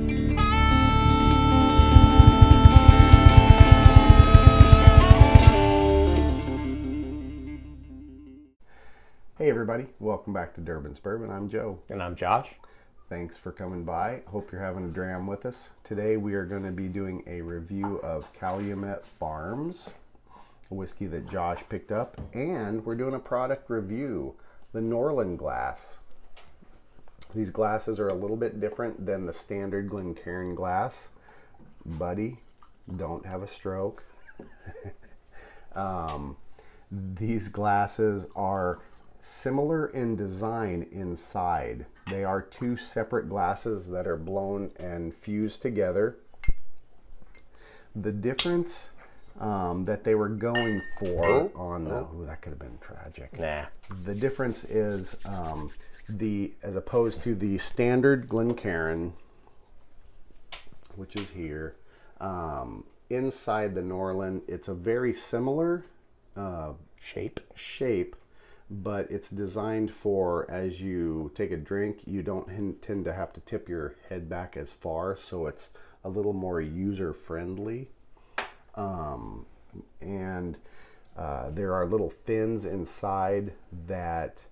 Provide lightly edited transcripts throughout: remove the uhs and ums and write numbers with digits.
Hey everybody, welcome back to Durbins Bourbon. I'm Joe. And I'm Josh. Thanks for coming by. Hope you're having a dram with us. Today we are going to be doing a review of Calumet Farms, a whiskey that Josh picked up, and we're doing a product review, the Norlan Glass. These glasses are a little bit different than the standard Glencairn glass. Buddy, don't have a stroke. These glasses are similar in design inside. They are two separate glasses that are blown and fused together. The difference that they were going for on the, ooh, that could have been tragic. Nah. The difference is as opposed to the standard Glencairn, which is here, inside the Norlan, it's a very similar shape, but it's designed for, as you take a drink, you don't tend to have to tip your head back as far, so it's a little more user-friendly. And there are little fins inside that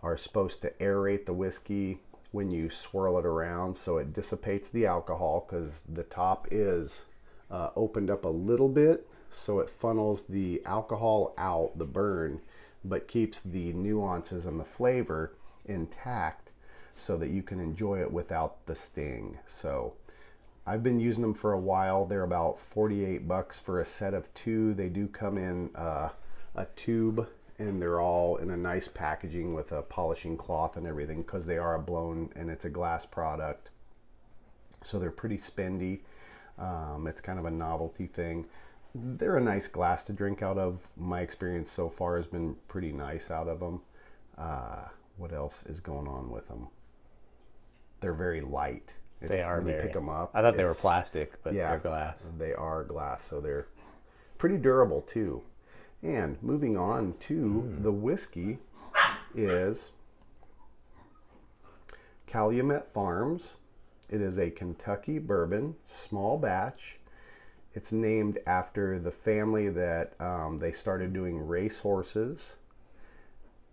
are supposed to aerate the whiskey when you swirl it around, so it dissipates the alcohol, because the top is opened up a little bit, so it funnels the alcohol out, the burn, but keeps the nuances and the flavor intact so that you can enjoy it without the sting. So I've been using them for a while. They're about 48 bucks for a set of two. They do come in a tube, and they're all in a nice packaging with a polishing cloth and everything, because they are a blown and it's a glass product. So they're pretty spendy. It's kind of a novelty thing. They're a nice glass to drink out of. My experience so far has been pretty nice out of them. What else is going on with them? They're very light. They are when you very. pick them up. I thought they were plastic, but yeah, they're glass. They are glass, so they're pretty durable too. And moving on to the whiskey is Calumet Farms. It is a Kentucky bourbon, small batch. It's named after the family that they started doing race horses.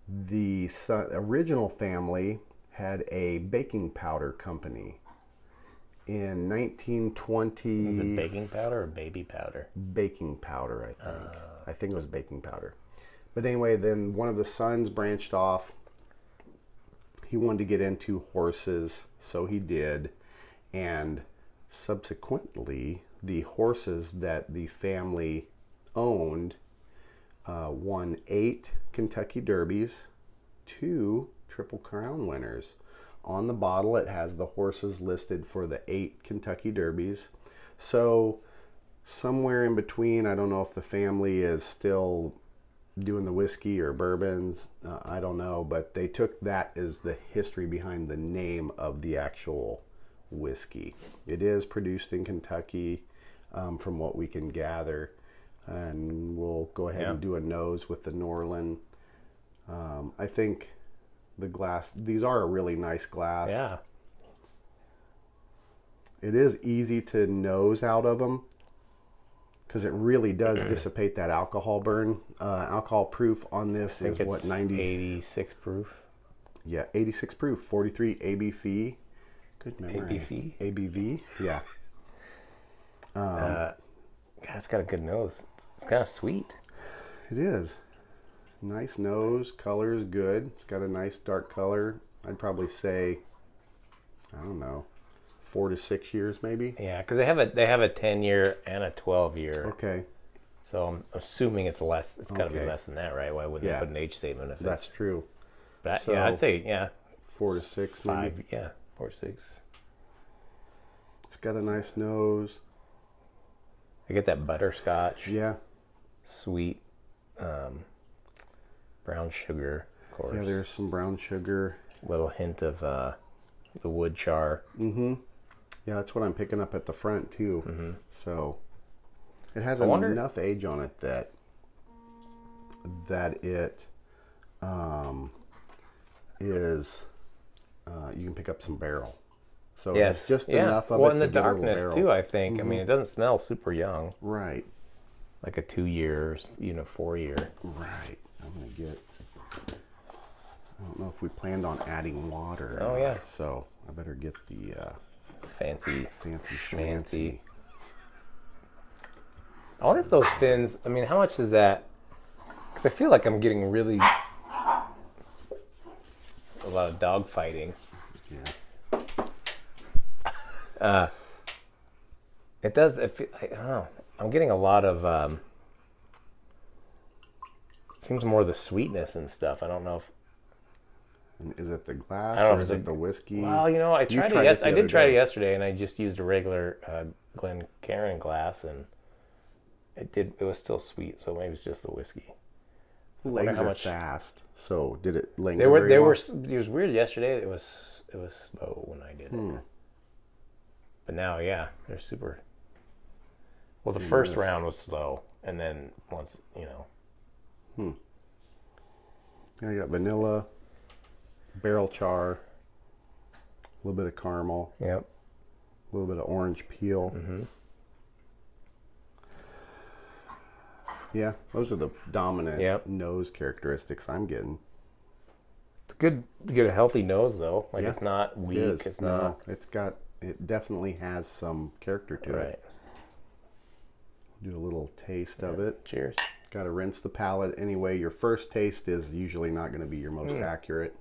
The original family had a baking powder company in 1920. Was it baking powder or baby powder? Baking powder, I think. I think it was baking powder. But anyway, then one of the sons branched off. He wanted to get into horses, so he did. And subsequently, the horses that the family owned won 8 Kentucky Derbies, 2 Triple Crown winners. On the bottle, it has the horses listed for the 8 Kentucky Derbies. So somewhere in between, I don't know if the family is still doing the whiskey or bourbons, I don't know, but they took that as the history behind the name of the actual whiskey. It is produced in Kentucky, from what we can gather, and we'll go ahead and do a nose with the Norlan. I think the glass, these are a really nice glass. Yeah. It is easy to nose out of them, because it really does dissipate that alcohol burn. Alcohol proof on this is what, 86 proof? Yeah, 86 proof, 43 ABV. Good memory. ABV? ABV, yeah. God, it's got a good nose. It's kind of sweet. It is. Nice nose, color is good. It's got a nice dark color. I'd probably say, I don't know, 4 to 6 years maybe. Yeah, because they have a 10-year and a 12-year. Okay. So I'm assuming it's less. It's got to be less than that, right? Why wouldn't they put an age statement if that's true? But so, yeah, I'd say 4 to 6. 5. Maybe. Yeah, 4 to 6. It's got a nice nose. I get that butterscotch. Yeah. Sweet. Brown sugar, of course. Yeah, there's some brown sugar. Little hint of the wood char. Mm-hmm. Yeah, that's what I'm picking up at the front too. Mm-hmm. So it has enough age on it that it is you can pick up some barrel. So there's just enough of it and to the get a little darkness barrel. too, I think. I mean, it doesn't smell super young. Right. Like a 2 years, 4 year. Right. I'm going to get... I don't know if we planned on adding water. Oh, yeah. So I better get the fancy schmancy. I wonder if those fins, I mean, how much is that? Because I feel like I'm getting really a lot of dog fighting. Yeah. It does, I don't know. I'm getting a lot of, it seems more of the sweetness and stuff. I don't know if. And is it the glass I don't know or if is it the whiskey? Well, I tried it. I did try it yesterday, and I just used a regular Glencairn glass, and it was still sweet. So maybe it's just the whiskey. Legs are fast. So did it linger? It was weird yesterday. It was slow when I did it. But now, yeah, they're super. Well, the first round was slow, and then once Yeah, you got vanilla, barrel char, a little bit of caramel. Yep. A little bit of orange peel. Yeah, those are the dominant nose characteristics I'm getting. It's good to get a healthy nose though. Like it's not weak. It's not. It definitely has some character to it. Do a little taste of it. Cheers. Got to rinse the palate anyway. Your first taste is usually not going to be your most accurate.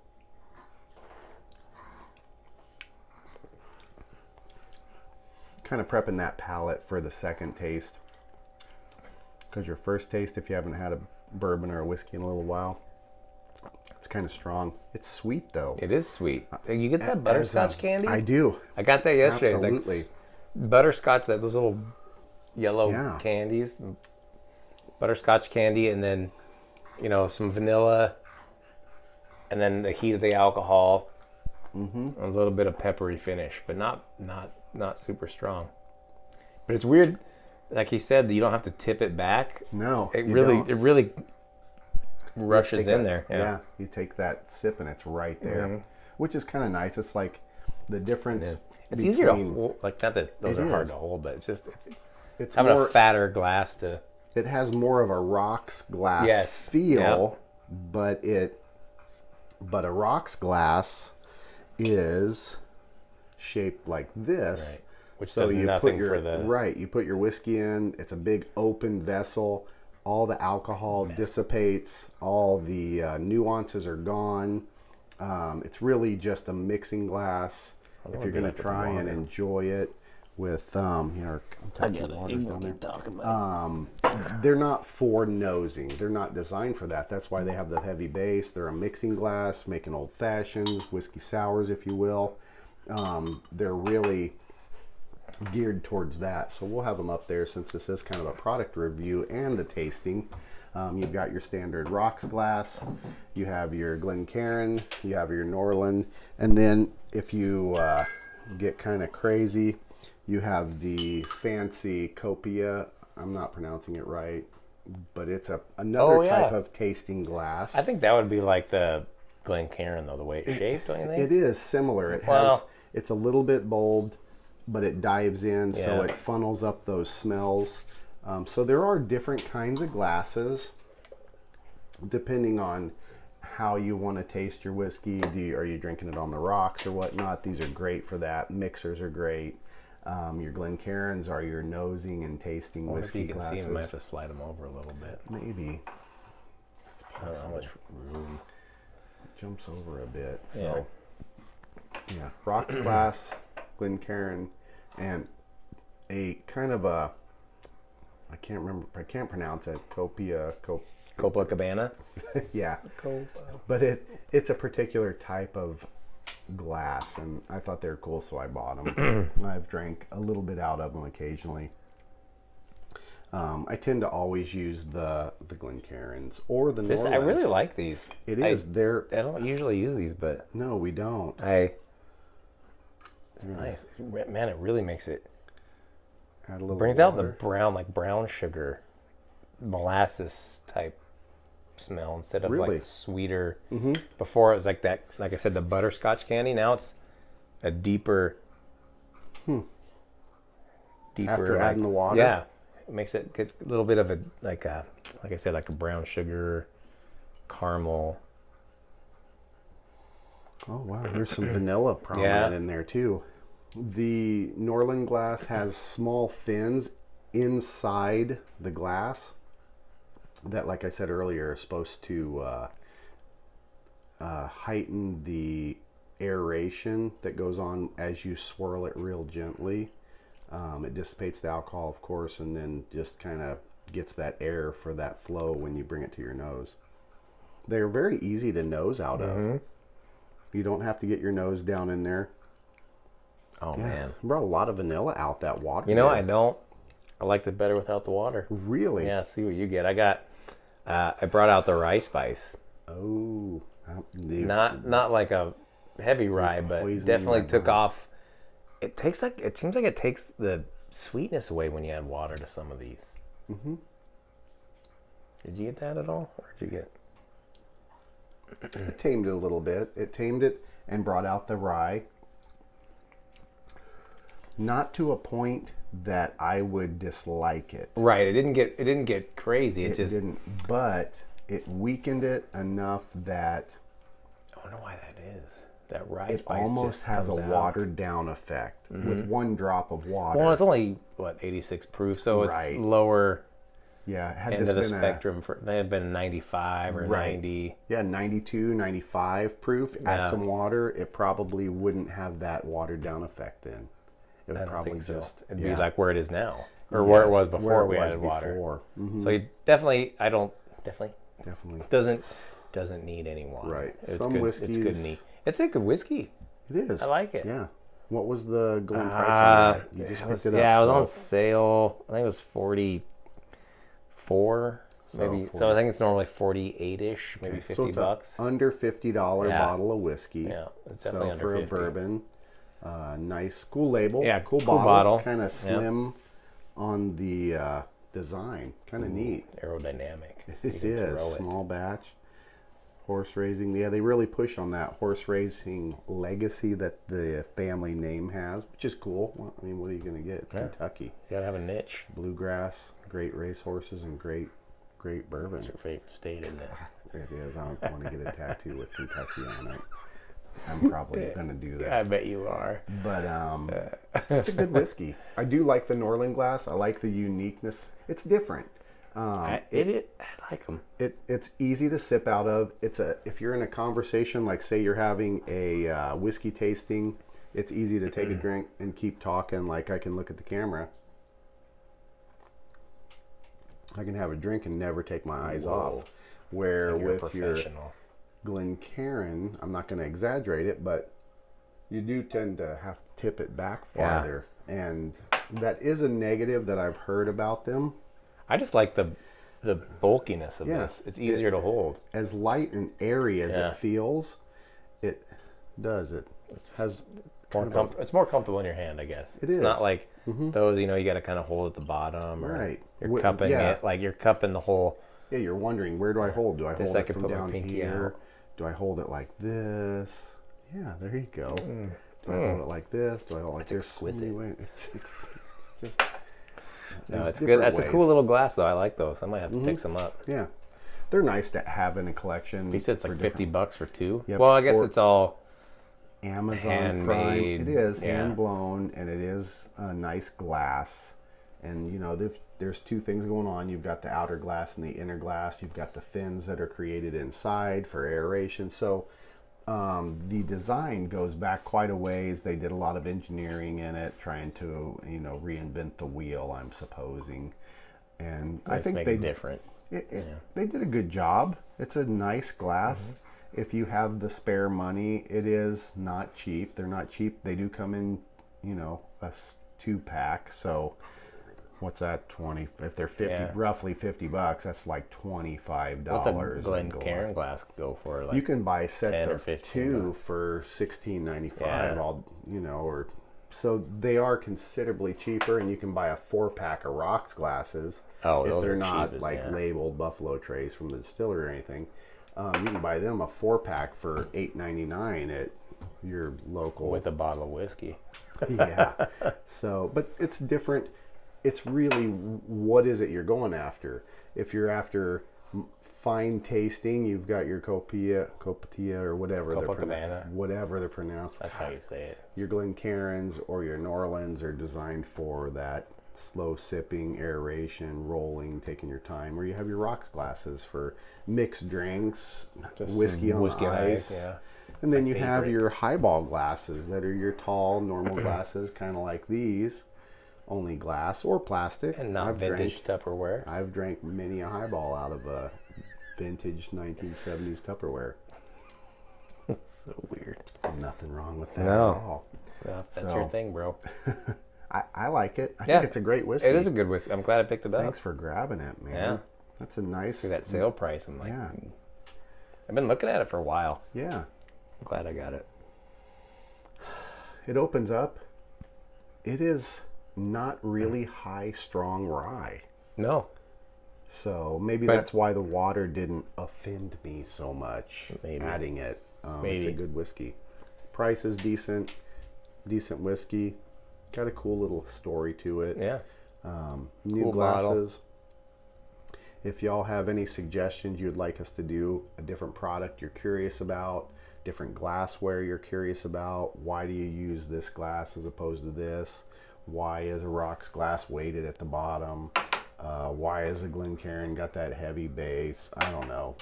Kind of prepping that palate for the second taste. Because your first taste, if you haven't had a bourbon or a whiskey in a little while, it's kind of strong. It's sweet though. It is sweet. You get that butterscotch candy? I do. I got that yesterday. Absolutely. Butterscotch, those little yellow candies. Butterscotch candy, and then, some vanilla, and then the heat of the alcohol, a little bit of peppery finish, but not super strong. But it's weird, like he said, that you don't have to tip it back. No, it really rushes in there. Yeah, you take that sip and it's right there, which is kind of nice. It's like the difference. It's easier to hold. Like not that those are hard to hold, but it's having more, a fatter glass to. It has more of a rocks glass feel, but a rocks glass is shaped like this. Right. Which so does you nothing put your for the you put your whiskey in. It's a big open vessel. All the alcohol dissipates. All the nuances are gone. It's really just a mixing glass. If you're going to try and enjoy it with they're not for nosing. They're not designed for that. That's why they have the heavy base. They're a mixing glass, making old fashions, whiskey sours, if you will. They're really geared towards that. So we'll have them up there since this is kind of a product review and a tasting. You've got your standard rocks glass, you have your Glencairn, you have your Norlan, and then if you get kind of crazy, you have the fancy Copia. I'm not pronouncing it right, but it's another type of tasting glass. I think that would be like the Glencairn though, the way it's shaped, don't you think? It is similar. It's a little bit bold, but it dives in, so it funnels up those smells. So there are different kinds of glasses depending on how you want to taste your whiskey. Are you drinking it on the rocks or whatnot? These are great for that. Mixers are great. Your Glencairns are your nosing and tasting whiskey glasses. If you can see them, I might have to slide them over a little bit. Maybe. It's possible. I don't know how much room. It jumps over a bit. So yeah, rocks glass, Glencairn, and a kind of a, I can't pronounce it, Copacabana? Yeah. But it's a particular type of glass, and I thought they were cool, so I bought them. I've drank a little bit out of them occasionally. I tend to always use the Glencairns or the Norlands. I really like these. I don't usually use these, but no, we don't. It's nice, man. It really makes it. Add a little brings water. out the brown sugar, molasses type smell instead of like sweeter. Before it was like that, like I said, the butterscotch candy. Now it's a deeper Deeper, After like, adding the water? Yeah. It makes it get a little bit of like I said, like a brown sugar, caramel. Oh, wow. There's some vanilla prominent Yeah. in there, too. The Norlan Glass has small fins inside the glass that, like I said earlier, are supposed to heighten the aeration that goes on as you swirl it real gently. It dissipates the alcohol, of course, and then just kind of gets that air for that flow when you bring it to your nose. They're very easy to nose out of. You don't have to get your nose down in there. Oh, Yeah. man. Brought a lot of vanilla out that water. You know, I don't. I liked it better without the water. Really? Yeah, see what you get. I brought out the rye spice. Oh. Not like a heavy rye, but definitely took off. It seems like it takes the sweetness away when you add water to some of these. Mm-hmm. Did you get that at all? Or did you get? It tamed it a little bit. It tamed it and brought out the rye. Not to a point that I would dislike it. Right. It didn't get crazy. It just didn't. But it weakened it enough that I don't know why that is. That rye it spice almost just has a comes out. watered down effect with one drop of water. Well, it's only 86 proof, so Right. it's lower Yeah, had end this of the been spectrum. They had been 95 or Right. 90. Yeah, 92, 95 proof. Add Yeah. some water, it probably wouldn't have that watered down effect then. It would I don't probably think so. just It'd be like where it is now, or where it was before we added water. Mm-hmm. So you definitely Definitely. doesn't need any water. Right. It's Some good. whiskeys. It's good and neat. It's a good whiskey. It is. I like it. Yeah. What was the going price on that? You just picked it up. Yeah, it was so- on sale. I think it was 44. Maybe. So I think it's normally 48-ish, maybe Okay, 50 so it's bucks. a under $50 Yeah. bottle of whiskey. Yeah, it's definitely so under for 50. a bourbon, nice, cool label. Yeah, cool cool bottle. bottle. Kind Yeah. of slim on the design. Kind of neat. Aerodynamic. You It can is throw it. small batch. Horse raising. Yeah, they really push on that horse racing legacy that the family name has, which is cool. Well, I mean, what are you going to get? It's Kentucky. You gotta have a niche. Bluegrass, great race horses, and great bourbon. It's your favorite state, isn't it? It is. I don't want to get a tattoo with Kentucky on it. I'm probably going to do that. I bet you are. But it's a good whiskey. I do like the Norlan Glass. I like the uniqueness. It's different. I like them. It's easy to sip out of. If you're in a conversation, like say you're having a whiskey tasting, it's easy to take a drink and keep talking. Like I can look at the camera. I can have a drink and never take my eyes off. Where with your Glencairn, I'm not going to exaggerate it, but you do tend to have to tip it back farther. Yeah. And that is a negative that I've heard about them. I just like the bulkiness of this. It's easier to hold. As light and airy as it feels, it does. It has it's more comfortable in your hand, I guess. It's not like those, you got to kind of hold at the bottom, or you're cupping it, like you're cupping the whole. Yeah, you're wondering, where do I hold? Do I hold it from down here? Do I hold it like this? Yeah, there you go. Do I hold it like this? Do I hold it like this? Exquisite. It's just. No, it's good. That's a cool little glass, though. I like those. I might have to pick some up. Yeah, they're nice to have in a collection. He said it's like $50 for two. Yep, well, I guess it's all Amazon handmade. Prime. It is hand blown, and it is a nice glass. And there's two things going on. You've got the outer glass and the inner glass. You've got the fins that are created inside for aeration. So the design goes back quite a ways. They did a lot of engineering in it, trying to reinvent the wheel, I'm supposing. And I think they different. They did a good job. It's a nice glass. If you have the spare money, it is not cheap. They're not cheap. They do come in, a 2-pack. So what's that? 20. If they're 50, roughly $50, that's like $25. What's a Glencairn glass go for? Like you can buy sets of 15 two for $16.95. Or so they are considerably cheaper, and you can buy a 4-pack of rocks glasses if they're not labeled Buffalo Trace from the distillery or anything. You can buy them a 4-pack for $8.99 at your local with a bottle of whiskey. yeah. So, but it's different. It's really, what is it you're going after? If you're after fine tasting, you've got your Copatilla or whatever they're pronounced. That's how you say it. Your Glencairns or your Norlans are designed for that slow sipping, aeration, rolling, taking your time. Or you have your rocks glasses for mixed drinks, just whiskey on ice. Yeah. And then you have your highball glasses that are your tall, normal glasses, kind of like these, only glass or plastic. And not vintage Tupperware. I've drank many a highball out of a vintage 1970s Tupperware. So weird. Nothing wrong with that at all. Yeah, that's your thing, bro. I like it. I think it's a great whiskey. It is a good whiskey. I'm glad I picked it up. Thanks for grabbing it, man. Yeah. That's a nice... See that sale price. I'm like, yeah. I've been looking at it for a while. Yeah. I'm glad I got it. It opens up. It is not really high, strong rye. No. So maybe that's why the water didn't offend me so much. Maybe. Adding it. It's a good whiskey. Price is decent. Decent whiskey. Got a cool little story to it. Yeah. New cool glasses. Bottle. If y'all have any suggestions you'd like us to do, a different product you're curious about, different glassware you're curious about, why do you use this glass as opposed to this? Why is a rocks glass weighted at the bottom? Why is the Glencairn got that heavy base? I don't know.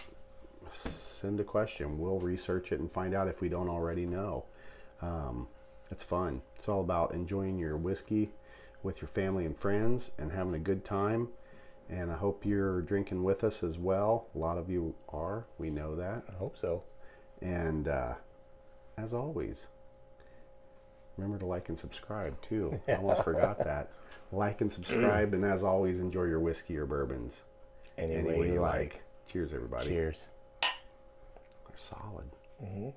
Send a question. We'll research it and find out if we don't already know. It's fun. It's all about enjoying your whiskey with your family and friends and having a good time. And I hope you're drinking with us as well. A lot of you are. We know that. I hope so. And as always, remember to like and subscribe too. I almost forgot that. Like and subscribe, and as always, enjoy your whiskey or bourbons. Any way you like. Cheers, everybody. Cheers. They're solid. Mm-hmm.